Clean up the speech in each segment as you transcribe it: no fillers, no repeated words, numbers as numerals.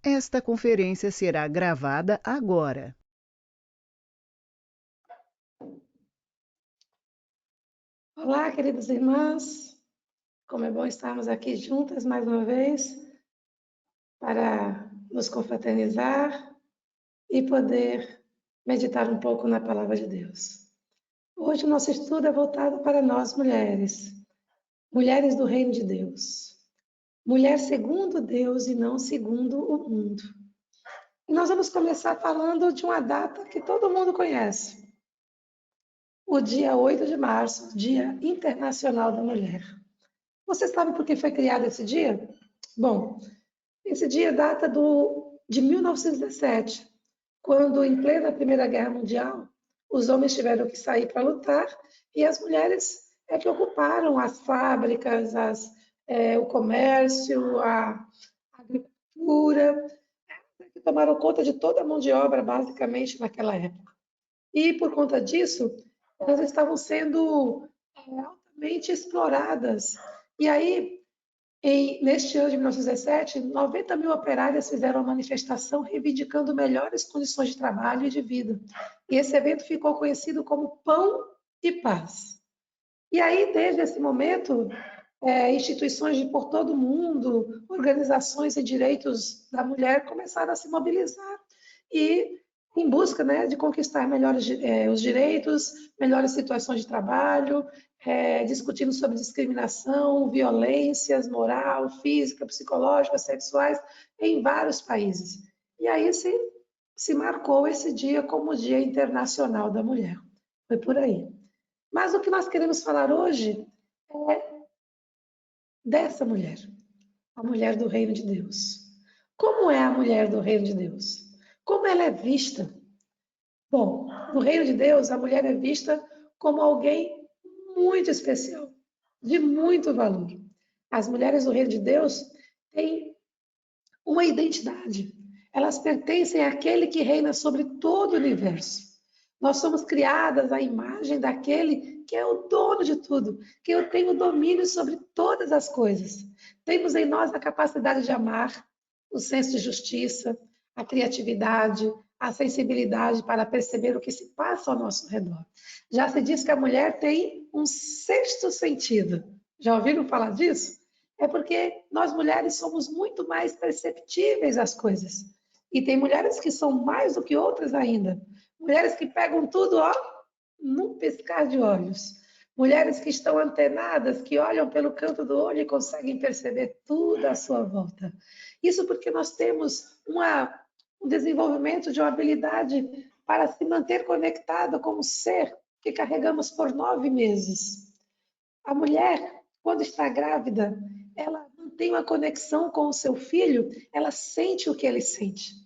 Esta conferência será gravada agora. Olá, queridas irmãs. Como é bom estarmos aqui juntas mais uma vez para nos confraternizar e poder meditar um pouco na palavra de Deus. Hoje o nosso estudo é voltado para nós mulheres, mulheres do reino de Deus. Mulher segundo Deus e não segundo o mundo. E nós vamos começar falando de uma data que todo mundo conhece. O dia 8 de março, Dia Internacional da Mulher. Você sabe por que foi criado esse dia? Bom, esse dia data de 1917, quando, em plena Primeira Guerra Mundial, os homens tiveram que sair para lutar e as mulheres é que ocuparam as fábricas, o comércio, a agricultura, que tomaram conta de toda a mão de obra, basicamente, naquela época. E, por conta disso, elas estavam sendo altamente exploradas. E aí, neste ano de 1917, 90 mil operárias fizeram uma manifestação reivindicando melhores condições de trabalho e de vida. E esse evento ficou conhecido como Pão e Paz. E aí, desde esse momento, instituições por todo o mundo, organizações de direitos da mulher começaram a se mobilizar e em busca, né, de conquistar melhores os direitos, melhores situações de trabalho, discutindo sobre discriminação, violências moral, física, psicológica, sexuais, em vários países. E aí se marcou esse dia como o Dia Internacional da Mulher. Foi por aí. Mas o que nós queremos falar hoje é dessa mulher, a mulher do reino de Deus. Como é a mulher do reino de Deus? Como ela é vista? Bom, no reino de Deus, a mulher é vista como alguém muito especial, de muito valor. As mulheres do reino de Deus têm uma identidade. Elas pertencem àquele que reina sobre todo o universo. Nós somos criadas à imagem daquele que é o dono de tudo, que eu tenho domínio sobre todas as coisas. Temos em nós a capacidade de amar, o senso de justiça, a criatividade, a sensibilidade para perceber o que se passa ao nosso redor. Já se diz que a mulher tem um sexto sentido. Já ouviram falar disso? É porque nós mulheres somos muito mais perceptíveis às coisas. E tem mulheres que são mais do que outras ainda. Mulheres que pegam tudo, ó, num piscar de olhos. Mulheres que estão antenadas, que olham pelo canto do olho e conseguem perceber tudo à sua volta. Isso porque nós temos um desenvolvimento de uma habilidade para se manter conectado como ser que carregamos por 9 meses. A mulher, quando está grávida, ela não tem uma conexão com o seu filho, ela sente o que ele sente.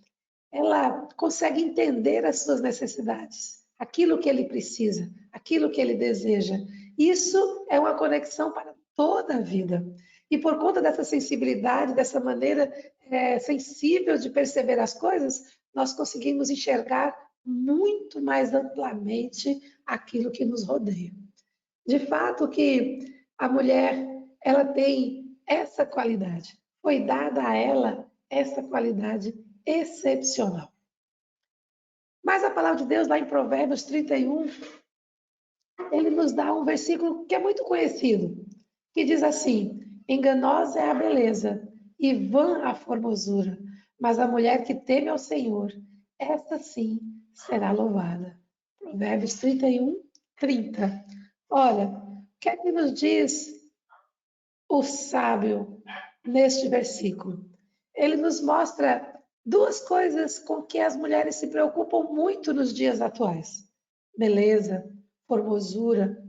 Ela consegue entender as suas necessidades, aquilo que ele precisa, aquilo que ele deseja. Isso é uma conexão para toda a vida. E por conta dessa sensibilidade, dessa maneira sensível de perceber as coisas, nós conseguimos enxergar muito mais amplamente aquilo que nos rodeia. De fato que a mulher, ela tem essa qualidade. Foi dada a ela essa qualidade excepcional. Mas a palavra de Deus, lá em Provérbios 31, ele nos dá um versículo que é muito conhecido, que diz assim: enganosa é a beleza e vã a formosura, mas a mulher que teme ao Senhor, essa sim será louvada. Provérbios 31, 30. Olha, o que é que nos diz o sábio neste versículo? Ele nos mostra duas coisas com que as mulheres se preocupam muito nos dias atuais: beleza, formosura.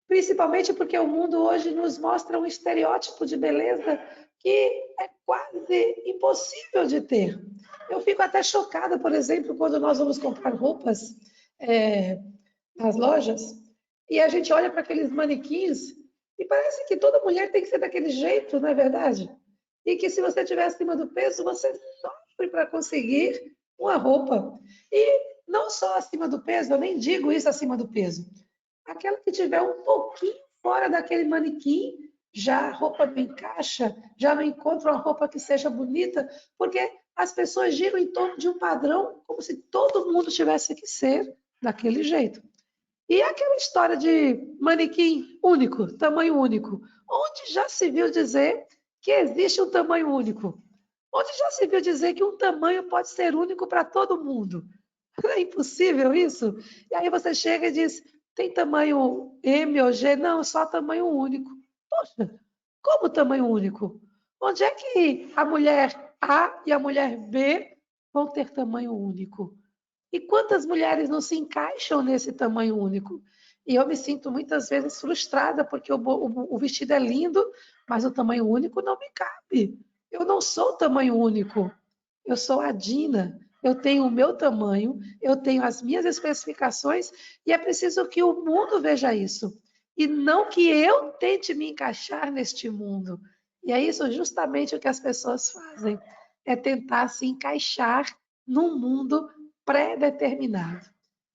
Principalmente porque o mundo hoje nos mostra um estereótipo de beleza que é quase impossível de ter. Eu fico até chocada, por exemplo, quando nós vamos comprar roupas nas lojas e a gente olha para aqueles manequins e parece que toda mulher tem que ser daquele jeito, não é verdade? E que se você estiver acima do peso, você sofre para conseguir uma roupa. E não só acima do peso, eu nem digo isso acima do peso. Aquela que tiver um pouquinho fora daquele manequim já a roupa não encaixa, já não encontro uma roupa que seja bonita, porque as pessoas giram em torno de um padrão como se todo mundo tivesse que ser daquele jeito. E aquela história de manequim único, tamanho único, onde já se viu dizer que existe um tamanho único? Onde já se viu dizer que um tamanho pode ser único para todo mundo? É impossível isso? E aí você chega e diz, tem tamanho M ou G? Não, só tamanho único. Poxa, como tamanho único? Onde é que a mulher A e a mulher B vão ter tamanho único? E quantas mulheres não se encaixam nesse tamanho único? E eu me sinto muitas vezes frustrada, porque o vestido é lindo, mas o tamanho único não me cabe. Eu não sou tamanho único. Eu sou a Dina. Eu tenho o meu tamanho, eu tenho as minhas especificações, e é preciso que o mundo veja isso. E não que eu tente me encaixar neste mundo. E é isso justamente o que as pessoas fazem. É tentar se encaixar num mundo pré-determinado.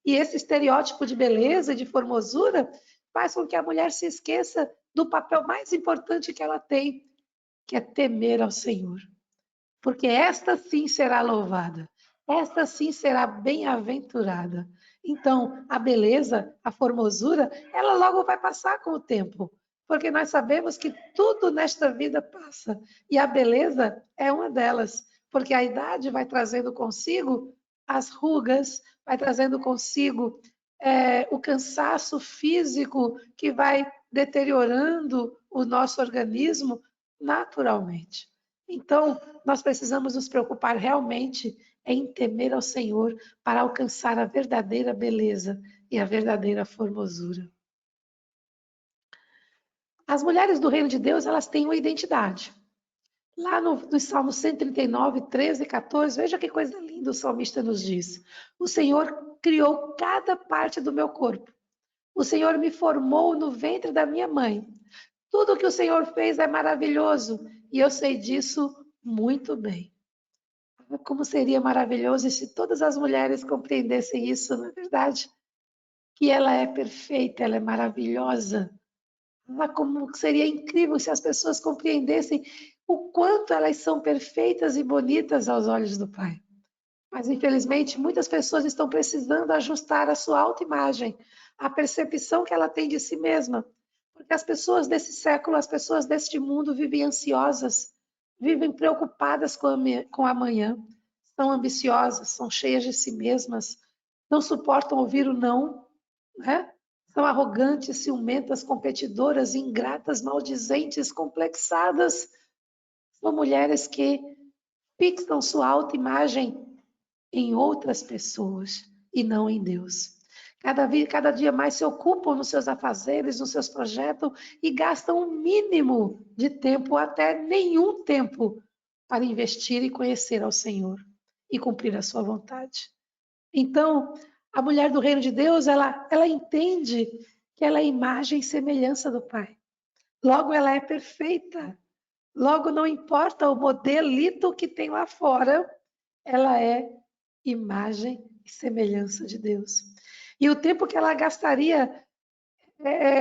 E esse estereótipo de beleza e de formosura faz com que a mulher se esqueça do papel mais importante que ela tem, que é temer ao Senhor. Porque esta sim será louvada, esta sim será bem-aventurada. Então, a beleza, a formosura, ela logo vai passar com o tempo, porque nós sabemos que tudo nesta vida passa, e a beleza é uma delas, porque a idade vai trazendo consigo as rugas, vai trazendo consigo o cansaço físico que vai deteriorando o nosso organismo naturalmente. Então, nós precisamos nos preocupar realmente em temer ao Senhor para alcançar a verdadeira beleza e a verdadeira formosura. As mulheres do reino de Deus, elas têm uma identidade. Lá no Salmo 139, 13 e 14, veja que coisa linda o salmista nos diz. O Senhor criou cada parte do meu corpo. O Senhor me formou no ventre da minha mãe. Tudo que o Senhor fez é maravilhoso e eu sei disso muito bem. Como seria maravilhoso se todas as mulheres compreendessem isso, não é verdade? Que ela é perfeita, ela é maravilhosa. Como seria incrível se as pessoas compreendessem o quanto elas são perfeitas e bonitas aos olhos do Pai. Mas, infelizmente, muitas pessoas estão precisando ajustar a sua autoimagem, a percepção que ela tem de si mesma. Porque as pessoas desse século, as pessoas deste mundo vivem ansiosas, vivem preocupadas com amanhã, são ambiciosas, são cheias de si mesmas, não suportam ouvir o não, né? São arrogantes, ciumentas, competidoras, ingratas, maldizentes, complexadas. São mulheres que fixam sua autoimagem em outras pessoas e não em Deus. Cada dia mais se ocupam nos seus afazeres, nos seus projetos e gastam o mínimo de tempo, até nenhum tempo, para investir e conhecer ao Senhor e cumprir a sua vontade. Então, a mulher do reino de Deus, ela entende que ela é imagem e semelhança do Pai. Logo, ela é perfeita. Logo, não importa o modelito que tem lá fora, ela é imagem e semelhança de Deus. E o tempo que ela gastaria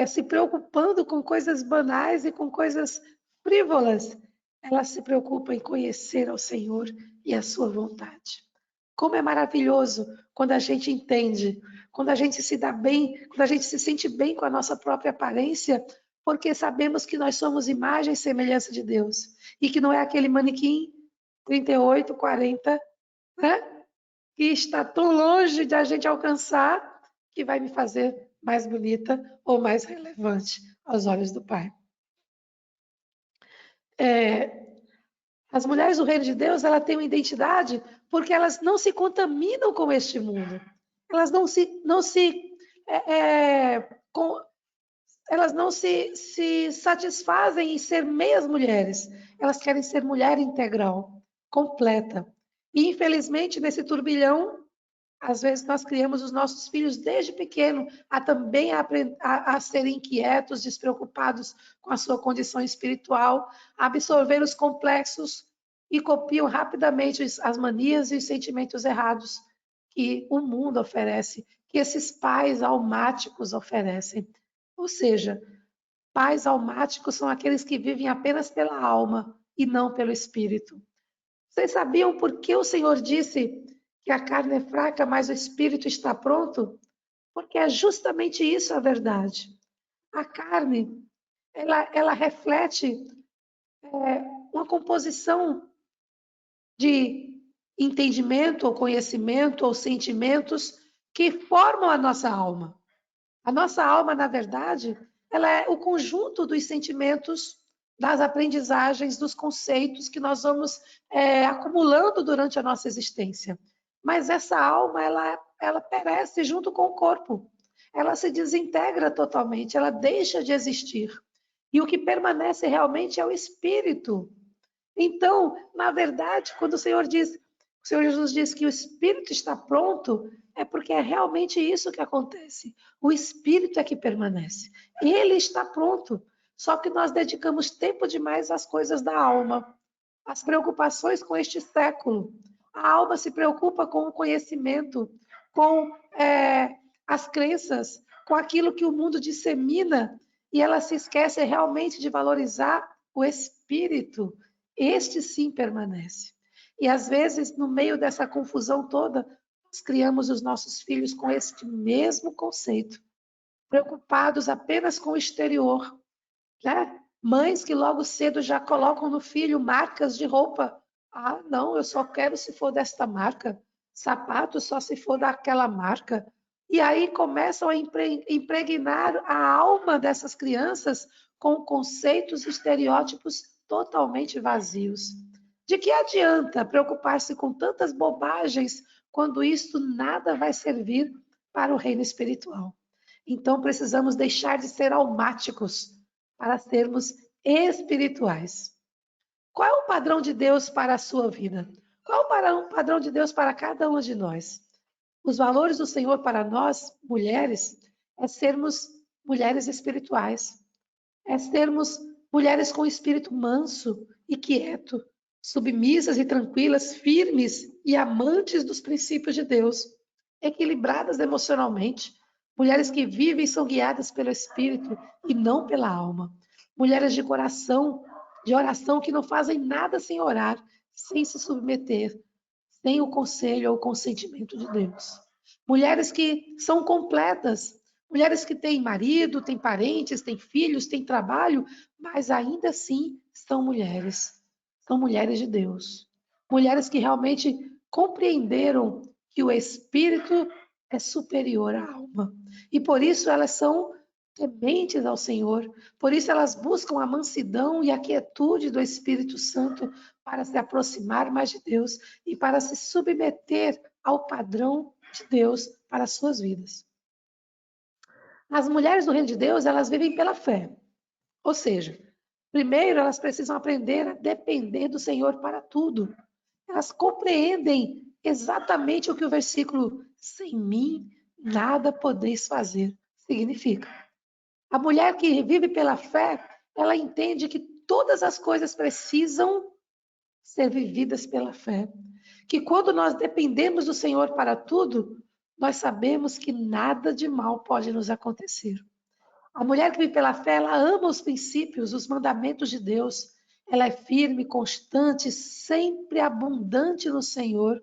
se preocupando com coisas banais e com coisas frívolas, ela se preocupa em conhecer ao Senhor e a sua vontade. Como é maravilhoso quando a gente entende, quando a gente se dá bem, quando a gente se sente bem com a nossa própria aparência, porque sabemos que nós somos imagem e semelhança de Deus. E que não é aquele manequim 38, 40, né? Que está tão longe de a gente alcançar, que vai me fazer mais bonita ou mais relevante aos olhos do Pai. As mulheres do reino de Deus, ela têm uma identidade porque elas não se contaminam com este mundo. Elas elas não se satisfazem em ser meias mulheres. Elas querem ser mulher integral, completa. E, infelizmente, nesse turbilhão, às vezes nós criamos os nossos filhos desde pequeno também a serem inquietos, despreocupados com a sua condição espiritual, a absorver os complexos e copiam rapidamente as manias e os sentimentos errados que o mundo oferece, que esses pais almáticos oferecem. Ou seja, pais almáticos são aqueles que vivem apenas pela alma e não pelo espírito. Vocês sabiam por que o Senhor disse que a carne é fraca, mas o espírito está pronto? Porque é justamente isso a verdade. A carne, ela reflete uma composição de entendimento, ou conhecimento, ou sentimentos que formam a nossa alma. A nossa alma, na verdade, ela é o conjunto dos sentimentos, das aprendizagens, dos conceitos que nós vamos acumulando durante a nossa existência. Mas essa alma, ela perece junto com o corpo. Ela se desintegra totalmente, ela deixa de existir. E o que permanece realmente é o espírito. Então, na verdade, quando o Senhor Jesus diz que o espírito está pronto, é porque é realmente isso que acontece. O espírito é que permanece. Ele está pronto. Só que nós dedicamos tempo demais às coisas da alma, às preocupações com este século. A alma se preocupa com o conhecimento, com as crenças, com aquilo que o mundo dissemina, e ela se esquece realmente de valorizar o espírito. Este sim permanece. E às vezes, no meio dessa confusão toda, nós criamos os nossos filhos com este mesmo conceito, preocupados apenas com o exterior, né? Mães que logo cedo já colocam no filho marcas de roupa. Ah, não, eu só quero se for desta marca. Sapato só se for daquela marca. E aí começam a impregnar a alma dessas crianças com conceitos e estereótipos totalmente vazios. De que adianta preocupar-se com tantas bobagens quando isto nada vai servir para o reino espiritual? Então precisamos deixar de ser almáticos para sermos espirituais. Qual é o padrão de Deus para a sua vida? Qual é o padrão de Deus para cada um de nós? Os valores do Senhor para nós, mulheres, é sermos mulheres espirituais. É sermos mulheres com espírito manso e quieto, submissas e tranquilas, firmes e amantes dos princípios de Deus, equilibradas emocionalmente, mulheres que vivem e são guiadas pelo espírito e não pela alma, mulheres de coração, de oração que não fazem nada sem orar, sem se submeter, sem o conselho ou o consentimento de Deus. Mulheres que são completas, mulheres que têm marido, têm parentes, têm filhos, têm trabalho, mas ainda assim são mulheres. São mulheres de Deus. Mulheres que realmente compreenderam que o espírito é superior à alma. E por isso elas são tementes ao Senhor. Por isso elas buscam a mansidão e a quietude do Espírito Santo para se aproximar mais de Deus e para se submeter ao padrão de Deus para as suas vidas. As mulheres do reino de Deus, elas vivem pela fé. Ou seja, primeiro elas precisam aprender a depender do Senhor para tudo. Elas compreendem exatamente o que o versículo "sem mim nada podeis fazer" significa. A mulher que vive pela fé, ela entende que todas as coisas precisam ser vividas pela fé. Que quando nós dependemos do Senhor para tudo, nós sabemos que nada de mal pode nos acontecer. A mulher que vive pela fé, ela ama os princípios, os mandamentos de Deus. Ela é firme, constante, sempre abundante no Senhor.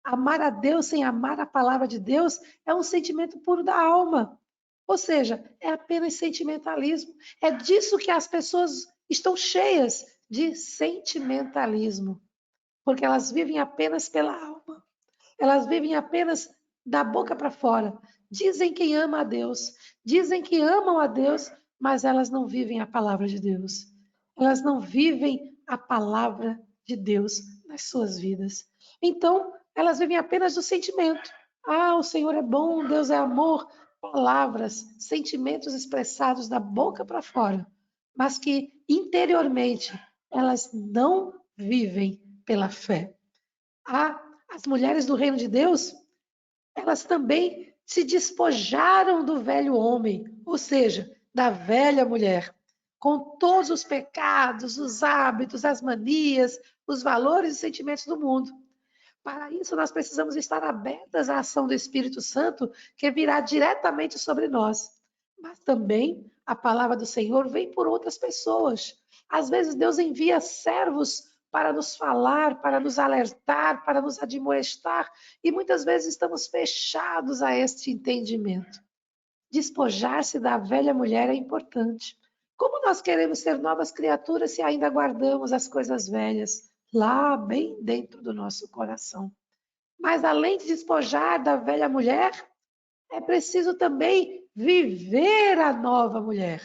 Amar a Deus sem amar a palavra de Deus é um sentimento puro da alma. Ou seja, é apenas sentimentalismo. É disso que as pessoas estão cheias, de sentimentalismo. Porque elas vivem apenas pela alma. Elas vivem apenas da boca para fora. Dizem que amam a Deus, dizem que amam a Deus, mas elas não vivem a palavra de Deus. Elas não vivem a palavra de Deus nas suas vidas. Então, elas vivem apenas do sentimento. Ah, o Senhor é bom, Deus é amor. Palavras, sentimentos expressados da boca para fora, mas que interiormente elas não vivem pela fé. As mulheres do reino de Deus, elas também se despojaram do velho homem, ou seja, da velha mulher, com todos os pecados, os hábitos, as manias, os valores e sentimentos do mundo. Para isso, nós precisamos estar abertas à ação do Espírito Santo, que virá diretamente sobre nós. Mas também a palavra do Senhor vem por outras pessoas. Às vezes Deus envia servos para nos falar, para nos alertar, para nos admoestar, e muitas vezes estamos fechados a este entendimento. Despojar-se da velha mulher é importante. Como nós queremos ser novas criaturas se ainda guardamos as coisas velhas lá bem dentro do nosso coração? Mas além de despojar da velha mulher, é preciso também viver a nova mulher.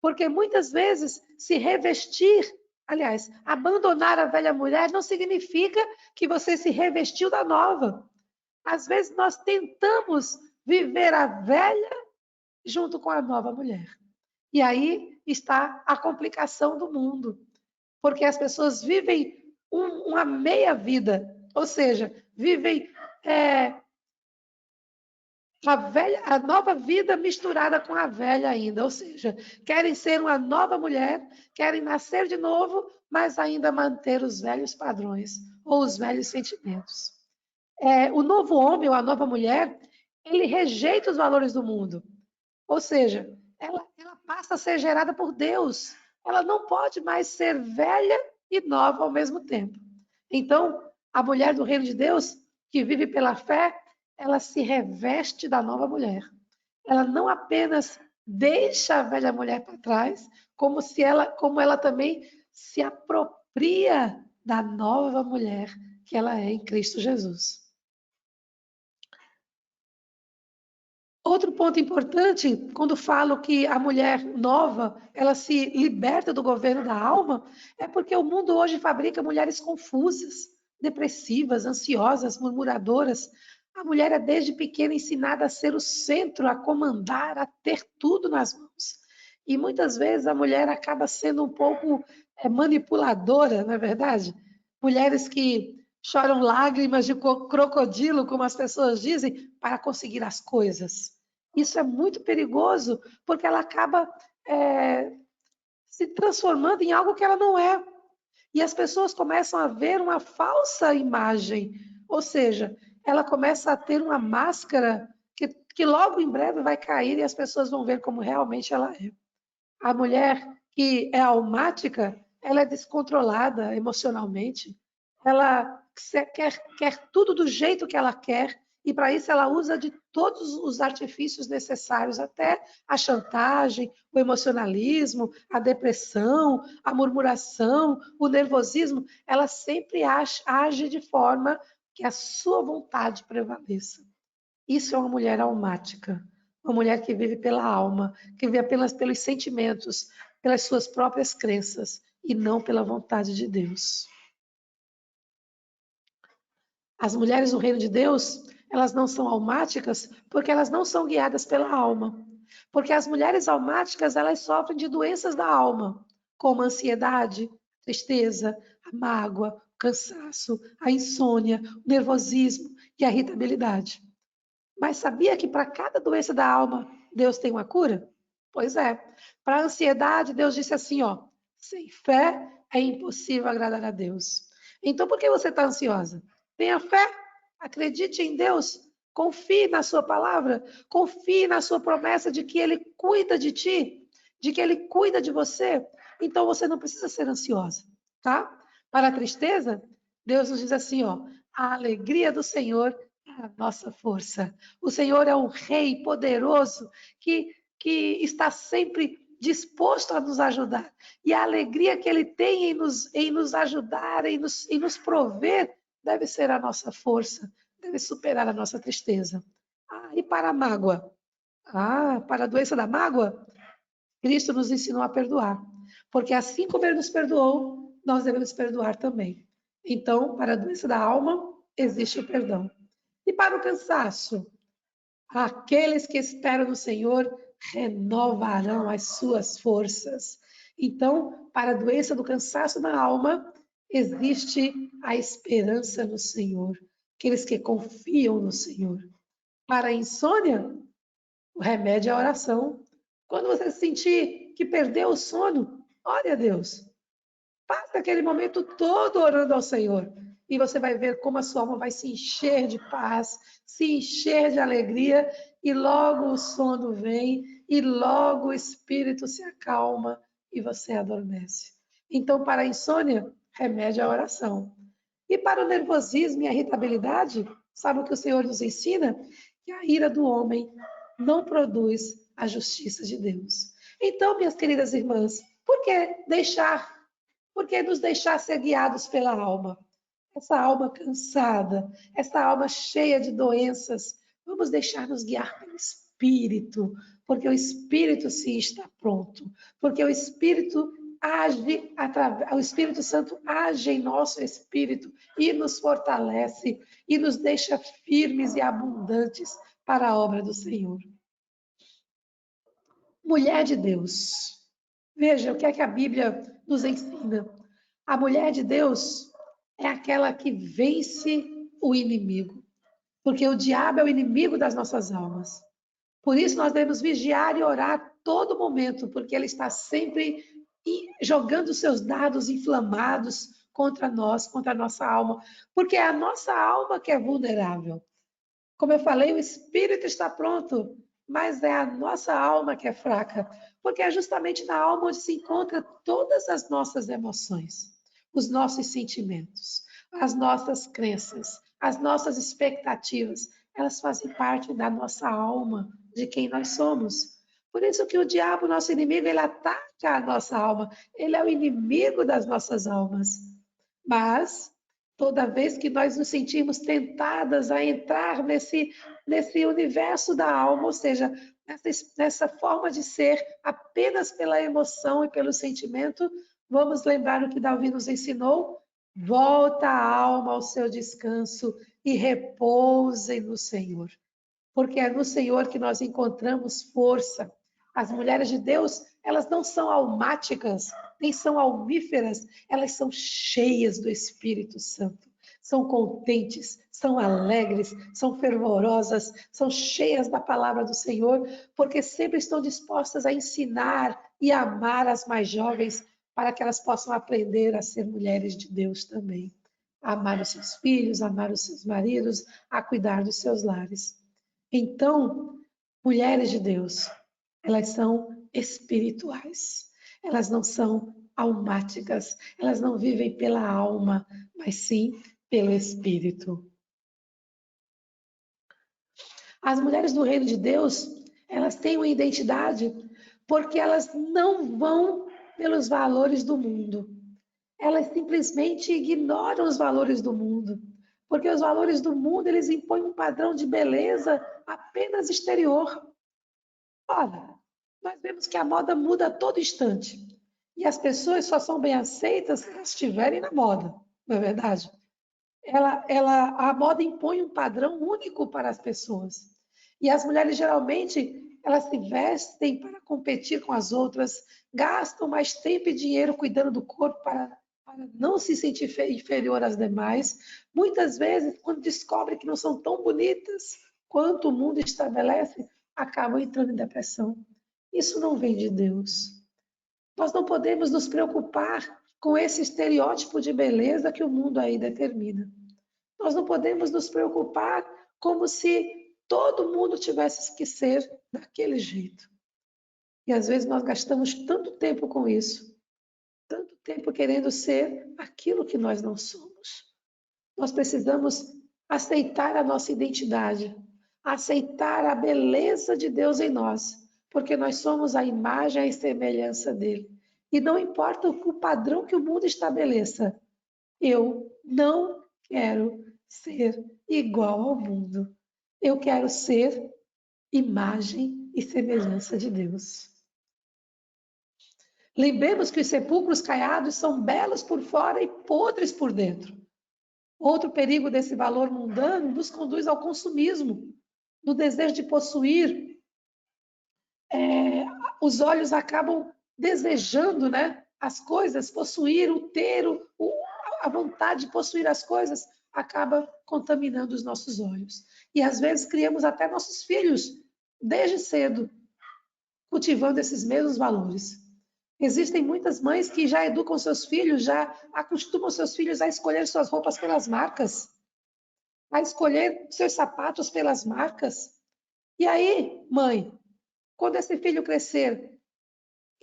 Porque muitas vezes se revestir, aliás, abandonar a velha mulher não significa que você se revestiu da nova. Às vezes nós tentamos viver a velha junto com a nova mulher. E aí está a complicação do mundo. Porque as pessoas vivem uma meia vida, ou seja, vivem a nova vida misturada com a velha ainda, ou seja, querem ser uma nova mulher, querem nascer de novo, mas ainda manter os velhos padrões ou os velhos sentimentos. O novo homem ou a nova mulher, ele rejeita os valores do mundo, ou seja, ela passa a ser gerada por Deus. Ela não pode mais ser velha e nova ao mesmo tempo. Então, a mulher do reino de Deus, que vive pela fé, ela se reveste da nova mulher. Ela não apenas deixa a velha mulher para trás, como ela também se apropria da nova mulher que ela é em Cristo Jesus. Outro ponto importante, quando falo que a mulher nova, ela se liberta do governo da alma, é porque o mundo hoje fabrica mulheres confusas, depressivas, ansiosas, murmuradoras. A mulher é desde pequena ensinada a ser o centro, a comandar, a ter tudo nas mãos. E muitas vezes a mulher acaba sendo um pouco manipuladora, não é verdade? Mulheres que choram lágrimas de crocodilo, como as pessoas dizem, para conseguir as coisas. Isso é muito perigoso, porque ela acaba se transformando em algo que ela não é. E as pessoas começam a ver uma falsa imagem, ou seja, ela começa a ter uma máscara que logo em breve vai cair e as pessoas vão ver como realmente ela é. A mulher que é almática, ela é descontrolada emocionalmente, ela quer tudo do jeito que ela quer, e para isso ela usa de todos os artifícios necessários, até a chantagem, o emocionalismo, a depressão, a murmuração, o nervosismo. Ela sempre age de forma que a sua vontade prevaleça. Isso é uma mulher almática, uma mulher que vive pela alma, que vive apenas pelos sentimentos, pelas suas próprias crenças e não pela vontade de Deus. As mulheres do reino de Deus, elas não são almáticas porque elas não são guiadas pela alma. Porque as mulheres almáticas, elas sofrem de doenças da alma, como a ansiedade, a tristeza, a mágoa, o cansaço, a insônia, o nervosismo e a irritabilidade. Mas sabia que para cada doença da alma, Deus tem uma cura? Pois é. Para a ansiedade, Deus disse assim, ó, sem fé é impossível agradar a Deus. Então, por que você está ansiosa? Tenha fé, acredite em Deus, confie na sua palavra, confie na sua promessa de que Ele cuida de ti, de que Ele cuida de você. Então, você não precisa ser ansiosa, tá? Para a tristeza, Deus nos diz assim, ó, a alegria do Senhor é a nossa força. O Senhor é um rei poderoso que está sempre disposto a nos ajudar. E a alegria que Ele tem em nos ajudar, em nos prover, deve ser a nossa força, deve superar a nossa tristeza. E para a mágoa? Para a doença da mágoa, Cristo nos ensinou a perdoar. Porque assim como Ele nos perdoou, nós devemos perdoar também. Então, para a doença da alma, existe o perdão. E para o cansaço? Aqueles que esperam no Senhor renovarão as suas forças. Então, para a doença do cansaço na alma, existe a esperança no Senhor. Aqueles que confiam no Senhor. Para a insônia, o remédio é a oração. Quando você sentir que perdeu o sono, ore a Deus. Passa aquele momento todo orando ao Senhor. E você vai ver como a sua alma vai se encher de paz, se encher de alegria e logo o sono vem, e logo o espírito se acalma e você adormece. Então, para a insônia, remédio é a oração. E para o nervosismo e a irritabilidade, sabe o que o Senhor nos ensina? Que a ira do homem não produz a justiça de Deus. Então, minhas queridas irmãs, por que nos deixar ser guiados pela alma? Essa alma cansada, essa alma cheia de doenças, vamos deixar nos guiar pelo Espírito, porque o Espírito sim está pronto, porque o Espírito age, o Espírito Santo age em nosso espírito e nos fortalece e nos deixa firmes e abundantes para a obra do Senhor. Mulher de Deus. Veja o que é que a Bíblia nos ensina. A mulher de Deus é aquela que vence o inimigo, porque o diabo é o inimigo das nossas almas. Por isso nós devemos vigiar e orar a todo momento, porque ele está sempre jogando seus dardos inflamados contra nós, contra a nossa alma, porque é a nossa alma que é vulnerável. Como eu falei, o espírito está pronto, mas é a nossa alma que é fraca, porque é justamente na alma onde se encontram todas as nossas emoções, os nossos sentimentos, as nossas crenças, as nossas expectativas, elas fazem parte da nossa alma, de quem nós somos. Por isso que o diabo, nosso inimigo, ele ataca a nossa alma, ele é o inimigo das nossas almas. Mas toda vez que nós nos sentimos tentadas a entrar nesse universo da alma, ou seja, nessa forma de ser apenas pela emoção e pelo sentimento, vamos lembrar o que Davi nos ensinou? Volta a alma ao seu descanso e repousem no Senhor, porque é no Senhor que nós encontramos força. As mulheres de Deus, elas não são almáticas, nem são almíferas, elas são cheias do Espírito Santo. São contentes, são alegres, são fervorosas, são cheias da palavra do Senhor, porque sempre estão dispostas a ensinar e amar as mais jovens, para que elas possam aprender a ser mulheres de Deus também. A amar os seus filhos, a amar os seus maridos, a cuidar dos seus lares. Então, mulheres de Deus, elas são espirituais. Elas não são almáticas, elas não vivem pela alma, mas sim pelo espírito. As mulheres do reino de Deus, elas têm uma identidade porque elas não vão pelos valores do mundo. Elas simplesmente ignoram os valores do mundo, porque os valores do mundo, eles impõem um padrão de beleza apenas exterior. Ora, nós vemos que a moda muda a todo instante. E as pessoas só são bem aceitas se elas estiverem na moda, não é verdade? A moda impõe um padrão único para as pessoas. E as mulheres, geralmente, elas se vestem para competir com as outras, gastam mais tempo e dinheiro cuidando do corpo para não se sentir inferior às demais. Muitas vezes, quando descobrem que não são tão bonitas quanto o mundo estabelece, acabam entrando em depressão. Isso não vem de Deus. Nós não podemos nos preocupar com esse estereótipo de beleza que o mundo aí determina. Nós não podemos nos preocupar como se todo mundo tivesse que ser daquele jeito. E às vezes nós gastamos tanto tempo com isso, tanto tempo querendo ser aquilo que nós não somos. Nós precisamos aceitar a nossa identidade, aceitar a beleza de Deus em nós, porque nós somos a imagem e semelhança dele. E não importa o padrão que o mundo estabeleça, eu não quero ser igual ao mundo. Eu quero ser imagem e semelhança de Deus. Lembremos que os sepulcros caiados são belos por fora e podres por dentro. Outro perigo desse valor mundano nos conduz ao consumismo, no desejo de possuir. Os olhos acabam desejando, né, as coisas, possuir, a vontade de possuir as coisas acaba contaminando os nossos olhos. E às vezes criamos até nossos filhos, desde cedo, cultivando esses mesmos valores. Existem muitas mães que já educam seus filhos, já acostumam seus filhos a escolher suas roupas pelas marcas, a escolher seus sapatos pelas marcas. E aí, mãe, quando esse filho crescer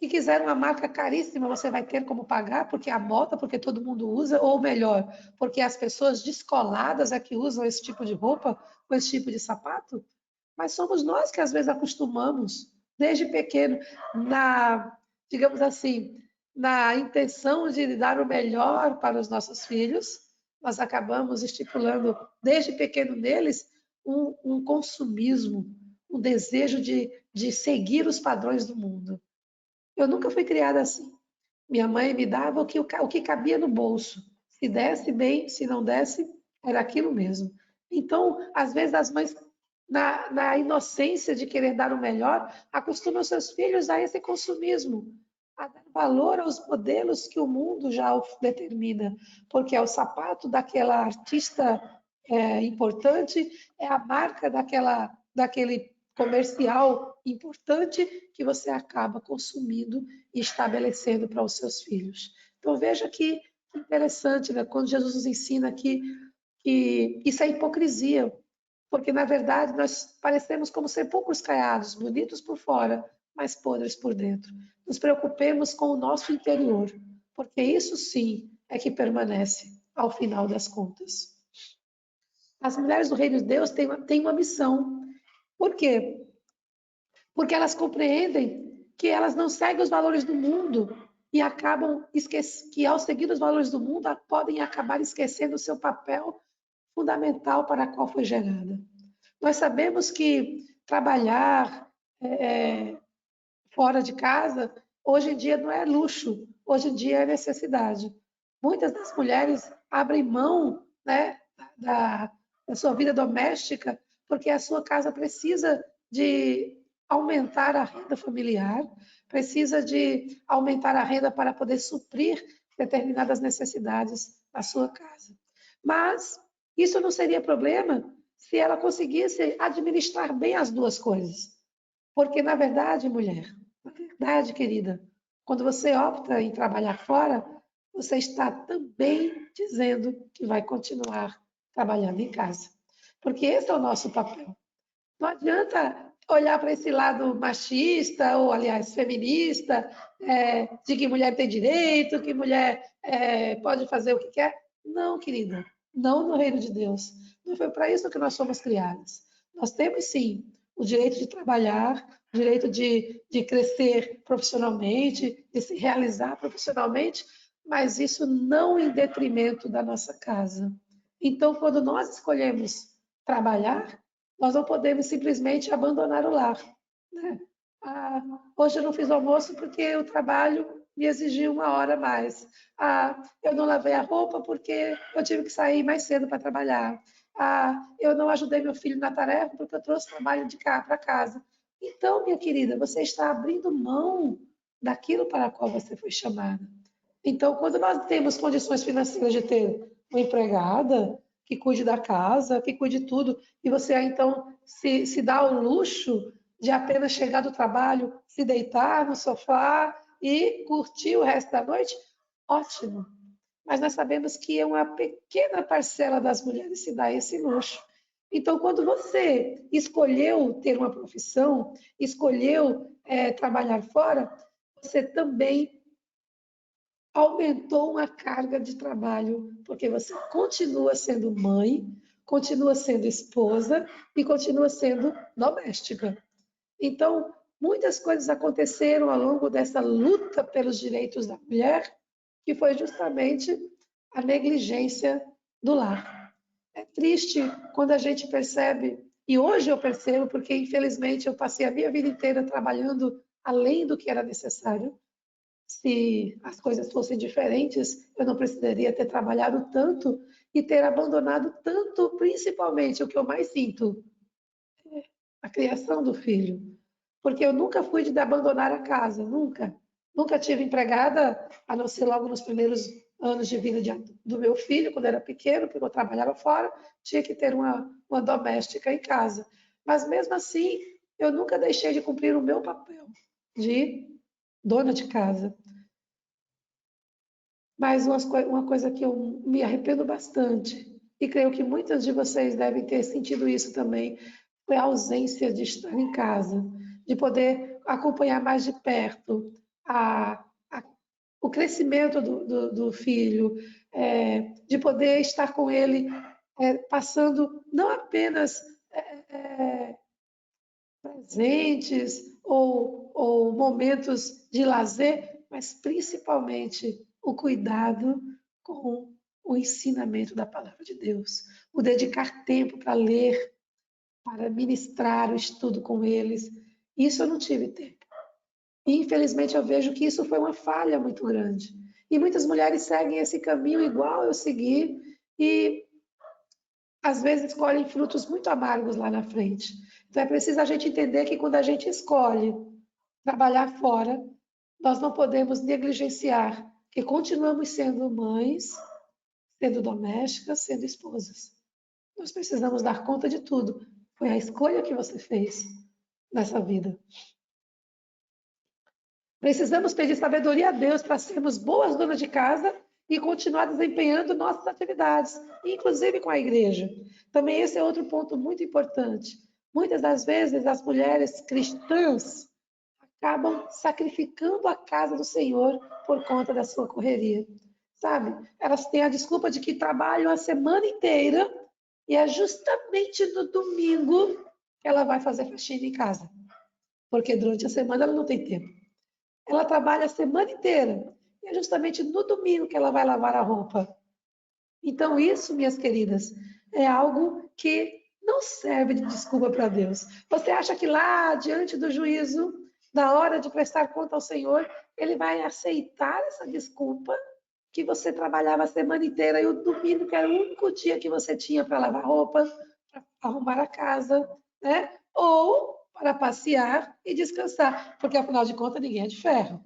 e quiser uma marca caríssima, você vai ter como pagar, porque é a moda, porque todo mundo usa, ou melhor, porque as pessoas descoladas é que usam esse tipo de roupa, ou esse tipo de sapato? Mas somos nós que às vezes acostumamos, desde pequeno, digamos assim, na intenção de dar o melhor para os nossos filhos, nós acabamos estipulando desde pequeno neles um consumismo, um desejo de seguir os padrões do mundo. Eu nunca fui criada assim. Minha mãe me dava o que cabia no bolso. Se desse bem, se não desse, era aquilo mesmo. Então, às vezes, as mães, na inocência de querer dar o melhor, acostumam seus filhos a esse consumismo, a dar valor aos modelos que o mundo já determina, porque é o sapato daquela artista importante, é a marca daquele comercial importante que você acaba consumindo e estabelecendo para os seus filhos. Então veja que interessante, né? Quando Jesus nos ensina que isso é hipocrisia, porque na verdade nós parecemos como sepulcros caiados, bonitos por fora, mas podres por dentro. Nos preocupemos com o nosso interior, porque isso sim é que permanece ao final das contas. As mulheres do reino de Deus têm uma missão. Por quê? Porque elas compreendem que elas não seguem os valores do mundo e acabam que ao seguir os valores do mundo podem acabar esquecendo o seu papel fundamental para a qual foi gerada. Nós sabemos que trabalhar fora de casa hoje em dia não é luxo, hoje em dia é necessidade. Muitas das mulheres abrem mão, né, da, da sua vida doméstica porque a sua casa precisa de aumentar a renda familiar, precisa de aumentar a renda para poder suprir determinadas necessidades da sua casa. Mas isso não seria problema se ela conseguisse administrar bem as duas coisas. Porque, na verdade, mulher, na verdade, querida, quando você opta em trabalhar fora, você está também dizendo que vai continuar trabalhando em casa. Porque esse é o nosso papel. Não adianta olhar para esse lado machista, ou aliás, feminista, de que mulher tem direito, que mulher pode fazer o que quer. Não, querida, não no reino de Deus. Não foi para isso que nós fomos criadas. Nós temos sim o direito de trabalhar, o direito de crescer profissionalmente, de se realizar profissionalmente, mas isso não em detrimento da nossa casa. Então, quando nós escolhemos trabalhar, nós não podemos simplesmente abandonar o lar. Né? Ah, hoje eu não fiz almoço porque o trabalho me exigiu 1 hora a mais. Ah, eu não lavei a roupa porque eu tive que sair mais cedo para trabalhar. Ah, eu não ajudei meu filho na tarefa porque eu trouxe trabalho de cá para casa. Então, minha querida, você está abrindo mão daquilo para a qual você foi chamada. Então, quando nós temos condições financeiras de ter uma empregada que cuide da casa, que cuide de tudo, e você então se dá o luxo de apenas chegar do trabalho, se deitar no sofá e curtir o resto da noite, ótimo. Mas nós sabemos que é uma pequena parcela das mulheres se dá esse luxo. Então, quando você escolheu ter uma profissão, escolheu trabalhar fora, você também aumentou uma carga de trabalho, porque você continua sendo mãe, continua sendo esposa e continua sendo doméstica. Então, muitas coisas aconteceram ao longo dessa luta pelos direitos da mulher, que foi justamente a negligência do lar. É triste quando a gente percebe, e hoje eu percebo, porque infelizmente eu passei a minha vida inteira trabalhando além do que era necessário. Se as coisas fossem diferentes, eu não precisaria ter trabalhado tanto e ter abandonado tanto, principalmente o que eu mais sinto, a criação do filho. Porque eu nunca fui de abandonar a casa, nunca. Nunca tive empregada, a não ser logo nos primeiros anos de vida do meu filho, quando era pequeno, porque eu trabalhava fora, tinha que ter uma doméstica em casa. Mas mesmo assim, eu nunca deixei de cumprir o meu papel de dona de casa. Mas uma coisa que eu me arrependo bastante, e creio que muitas de vocês devem ter sentido isso também, foi a ausência de estar em casa, de poder acompanhar mais de perto o crescimento do filho, de poder estar com ele, passando não apenas presentes ou momentos de lazer, mas principalmente o cuidado com o ensinamento da palavra de Deus, o dedicar tempo para ler, para ministrar o estudo com eles. Isso eu não tive tempo. E, infelizmente, eu vejo que isso foi uma falha muito grande. E muitas mulheres seguem esse caminho igual eu segui e, às vezes, colhem frutos muito amargos lá na frente. Então, é preciso a gente entender que quando a gente escolhe trabalhar fora, nós não podemos negligenciar que continuamos sendo mães, sendo domésticas, sendo esposas. Nós precisamos dar conta de tudo. Foi a escolha que você fez nessa vida. Precisamos pedir sabedoria a Deus para sermos boas donas de casa e continuar desempenhando nossas atividades, inclusive com a igreja. Também esse é outro ponto muito importante. Muitas das vezes as mulheres cristãs acabam sacrificando a casa do Senhor por conta da sua correria. Sabe? Elas têm a desculpa de que trabalham a semana inteira e é justamente no domingo que ela vai fazer faxina em casa. Porque durante a semana ela não tem tempo. Ela trabalha a semana inteira e é justamente no domingo que ela vai lavar a roupa. Então isso, minhas queridas, é algo que não serve de desculpa para Deus. Você acha que lá, diante do juízo, na hora de prestar conta ao Senhor, ele vai aceitar essa desculpa que você trabalhava a semana inteira e o domingo, que era o único dia que você tinha para lavar roupa, para arrumar a casa, né? Ou para passear e descansar, porque afinal de contas ninguém é de ferro,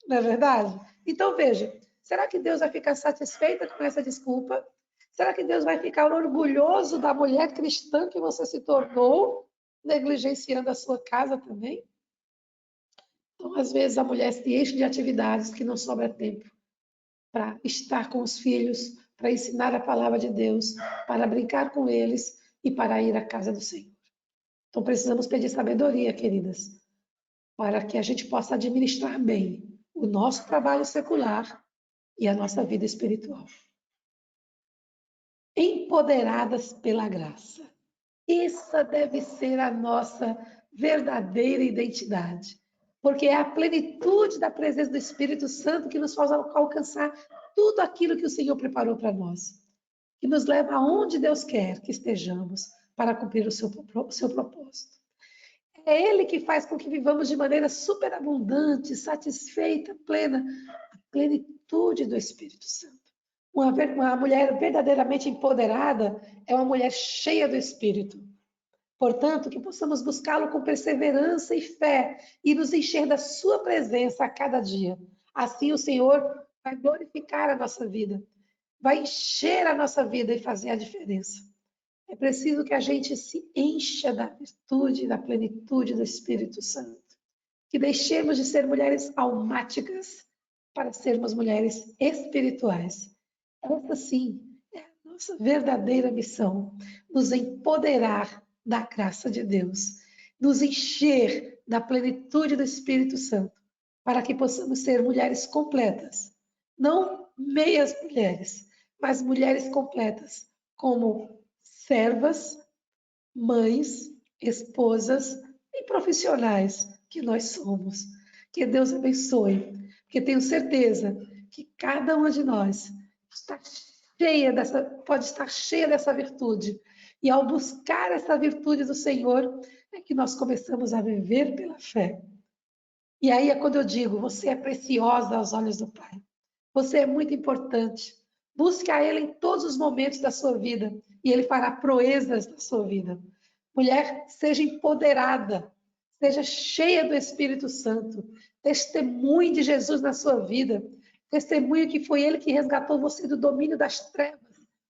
não é verdade? Então veja, será que Deus vai ficar satisfeita com essa desculpa? Será que Deus vai ficar orgulhoso da mulher cristã que você se tornou, negligenciando a sua casa também? Então, às vezes, a mulher se enche de atividades que não sobra tempo para estar com os filhos, para ensinar a palavra de Deus, para brincar com eles e para ir à casa do Senhor. Então, precisamos pedir sabedoria, queridas, para que a gente possa administrar bem o nosso trabalho secular e a nossa vida espiritual. Empoderadas pela graça. Essa deve ser a nossa verdadeira identidade, porque é a plenitude da presença do Espírito Santo que nos faz alcançar tudo aquilo que o Senhor preparou para nós, que nos leva aonde Deus quer que estejamos para cumprir o seu propósito. É Ele que faz com que vivamos de maneira superabundante, satisfeita, plena, a plenitude do Espírito Santo. Uma mulher verdadeiramente empoderada é uma mulher cheia do Espírito. Portanto, que possamos buscá-lo com perseverança e fé e nos encher da sua presença a cada dia. Assim o Senhor vai glorificar a nossa vida, vai encher a nossa vida e fazer a diferença. É preciso que a gente se encha da virtude, da plenitude do Espírito Santo. Que deixemos de ser mulheres almáticas para sermos mulheres espirituais. Essa sim é a nossa verdadeira missão, nos empoderar da graça de Deus, nos encher da plenitude do Espírito Santo, para que possamos ser mulheres completas, não meias mulheres, mas mulheres completas, como servas, mães, esposas e profissionais que nós somos. Que Deus abençoe, porque tenho certeza que cada uma de nós está pode estar cheia dessa virtude. E ao buscar essa virtude do Senhor, é que nós começamos a viver pela fé. E aí é quando eu digo, você é preciosa aos olhos do Pai. Você é muito importante. Busque a Ele em todos os momentos da sua vida e Ele fará proezas na sua vida. Mulher, seja empoderada, seja cheia do Espírito Santo, testemunhe de Jesus na sua vida, testemunhe que foi Ele que resgatou você do domínio das trevas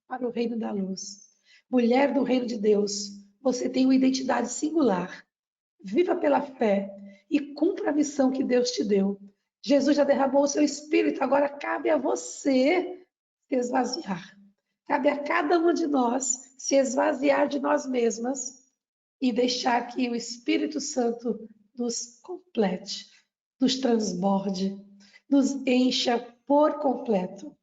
para o reino da luz. Mulher do reino de Deus, você tem uma identidade singular. Viva pela fé e cumpra a missão que Deus te deu. Jesus já derramou o seu Espírito, agora cabe a você se esvaziar. Cabe a cada uma de nós se esvaziar de nós mesmas e deixar que o Espírito Santo nos complete, nos transborde, nos encha por completo.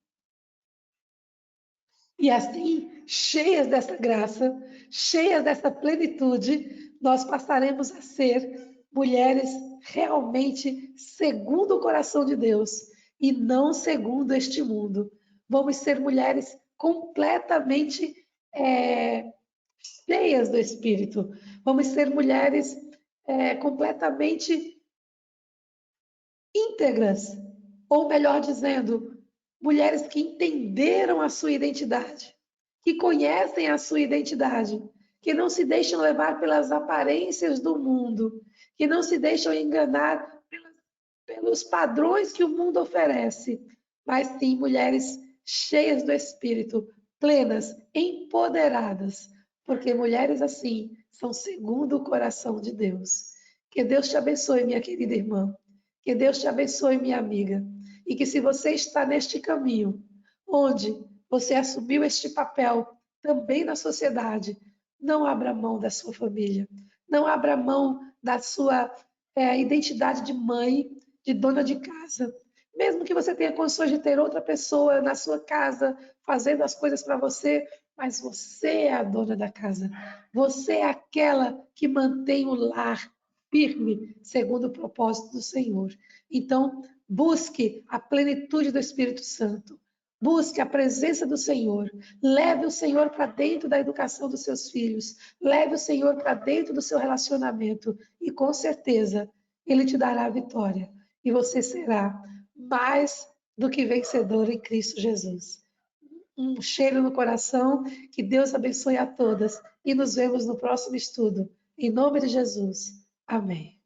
E assim, cheias dessa graça, cheias dessa plenitude, nós passaremos a ser mulheres realmente segundo o coração de Deus e não segundo este mundo. Vamos ser mulheres completamente cheias do Espírito. Vamos ser mulheres completamente íntegras, ou melhor dizendo, mulheres que entenderam a sua identidade, que conhecem a sua identidade, que não se deixam levar pelas aparências do mundo, que não se deixam enganar pelos padrões que o mundo oferece, mas sim mulheres cheias do Espírito, plenas, empoderadas, porque mulheres assim são segundo o coração de Deus. Que Deus te abençoe, minha querida irmã. Que Deus te abençoe, minha amiga. E que se você está neste caminho, onde você assumiu este papel também na sociedade, não abra mão da sua família, não abra mão da sua identidade de mãe, de dona de casa. Mesmo que você tenha condições de ter outra pessoa na sua casa fazendo as coisas para você, mas você é a dona da casa. Você é aquela que mantém o lar firme, segundo o propósito do Senhor. Então, busque a plenitude do Espírito Santo. Busque a presença do Senhor. Leve o Senhor para dentro da educação dos seus filhos. Leve o Senhor para dentro do seu relacionamento. E com certeza, Ele te dará a vitória. E você será mais do que vencedor em Cristo Jesus. Um cheiro no coração. Que Deus abençoe a todas. E nos vemos no próximo estudo. Em nome de Jesus. Amém.